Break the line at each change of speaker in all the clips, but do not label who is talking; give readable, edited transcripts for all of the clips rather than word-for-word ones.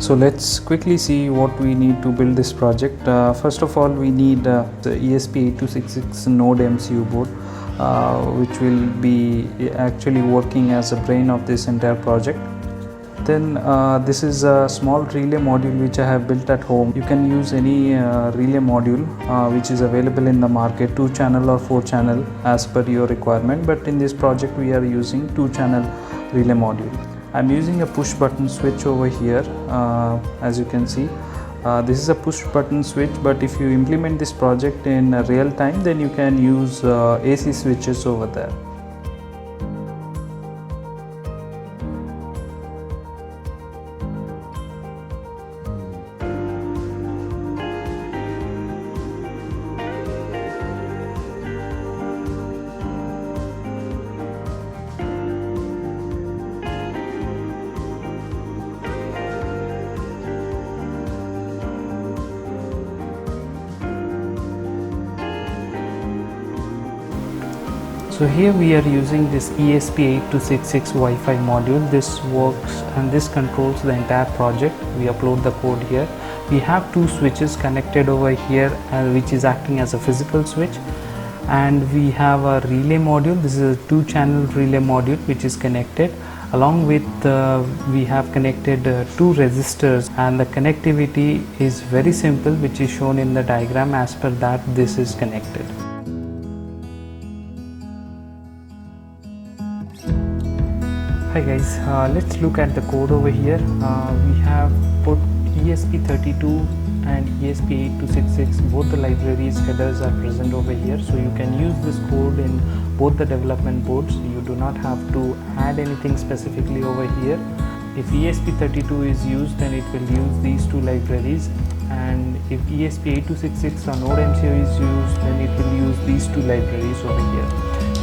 So let's quickly see what we need to build this project. First of all, we need the ESP8266 Node MCU board, which will be actually working as a brain of this entire project. Then this is a small relay module which I have built at home. You can use any relay module which is available in the market, 2-channel or 4-channel as per your requirement, but in this project we are using 2-channel relay module. I'm using a push button switch over here. As you can see, this is a push button switch, but if you implement this project in real time, then you can use AC switches over there. So here we are using this ESP8266 Wi-Fi module. This works and this controls the entire project. We upload the code here. We have 2 switches connected over here, which is acting as a physical switch, and we have a relay module. This is a 2-channel relay module which is connected. Along with we have connected 2 resistors, and the connectivity is very simple, which is shown in the diagram. As per that, this is connected. Hi guys, let's look at the code over here. We have put ESP32 and ESP8266, both the libraries headers are present over here, so you can use this code in both the development boards. You do not have to add anything specifically over here. If ESP32 is used, then it will use these 2 libraries, and if ESP8266 or Node MCU is used, then it will use these 2 libraries over here.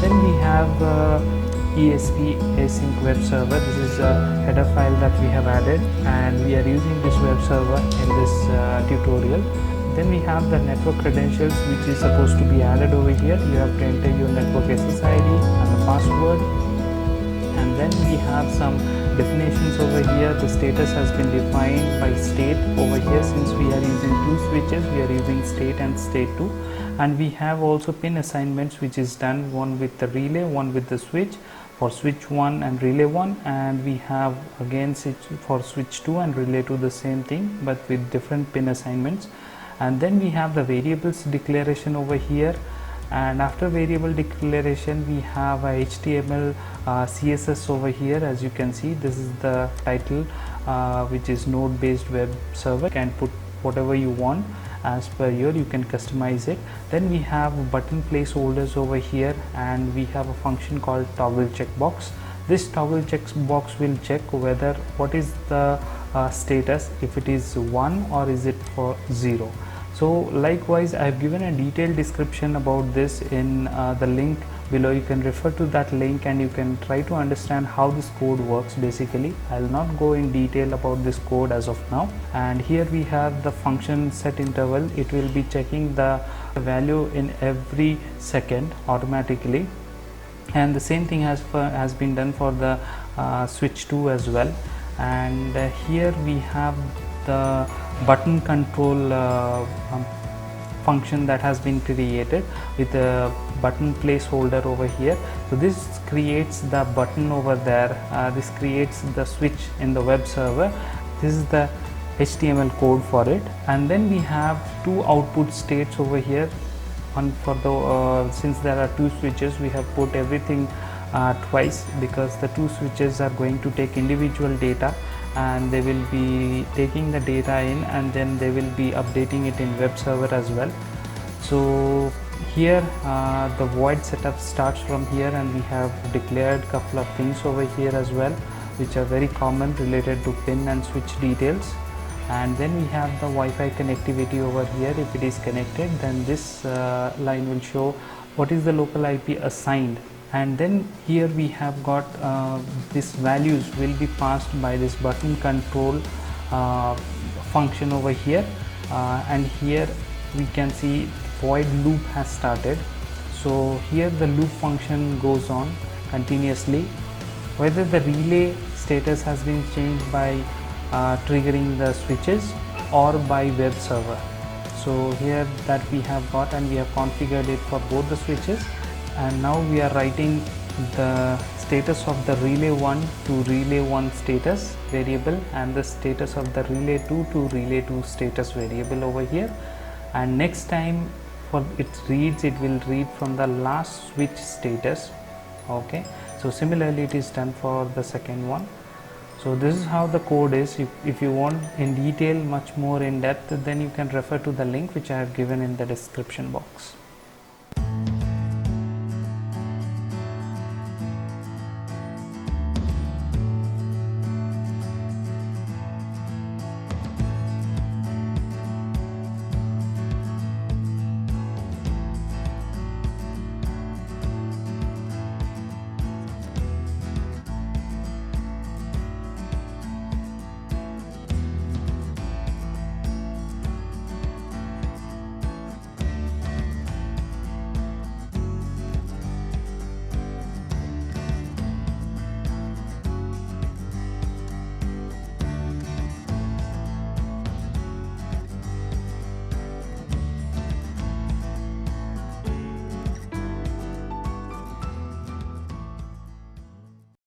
Then we have ESP async web server. This is a header file that we have added, and we are using this web server in this tutorial. Then we have the network credentials, which is supposed to be added over here. You have to enter your network SSID and the password, and then we have some definitions over here. The status has been defined by state over here. Since we are using 2 switches, we are using state and state 2, and we have also pin assignments, which is done, one with the relay, one with the switch for switch 1 and relay 1, and we have again for switch 2 and relay 2 the same thing, but with different pin assignments. And then we have the variables declaration over here, and after variable declaration we have a HTML CSS over here. As you can see, this is the title, which is node based web server. You can put whatever you want as per you can customize it. Then we have button placeholders over here, and we have a function called toggle checkbox. This toggle checkbox will check whether what is the status, if it is 1 or is it for 0. So likewise, I have given a detailed description about this in the link below. You can refer to that link and you can try to understand how this code works. Basically, I will not go in detail about this code as of now. And here we have the function set interval. It will be checking the value in every second automatically, and the same thing has been done for the switch 2 as well. And here we have the button control function that has been created with a button placeholder over here. So this creates the button over there. This creates the switch in the web server. This is the HTML code for it. And then we have 2 output states over here. One for the since there are 2 switches, we have put everything twice, because the 2 switches are going to take individual data, and they will be taking the data in, and then they will be updating it in web server as well. So here the void setup starts from here, and we have declared couple of things over here as well, which are very common related to pin and switch details. And then we have the Wi-Fi connectivity over here. If it is connected, then this line will show what is the local IP assigned. And then here we have got these values will be passed by this button control function over here, and here we can see void loop has started. So here the loop function goes on continuously. Whether the relay status has been changed by triggering the switches or by web server. So here that we have got, and we have configured it for both the switches, and now we are writing the status of the relay 1 to relay 1 status variable and the status of the relay 2 to relay 2 status variable over here. And next time for it reads, it will read from the last switch status. Okay, so similarly it is done for the second one. So this is how the code is. If you want in detail much more in depth, then you can refer to the link which I have given in the description box.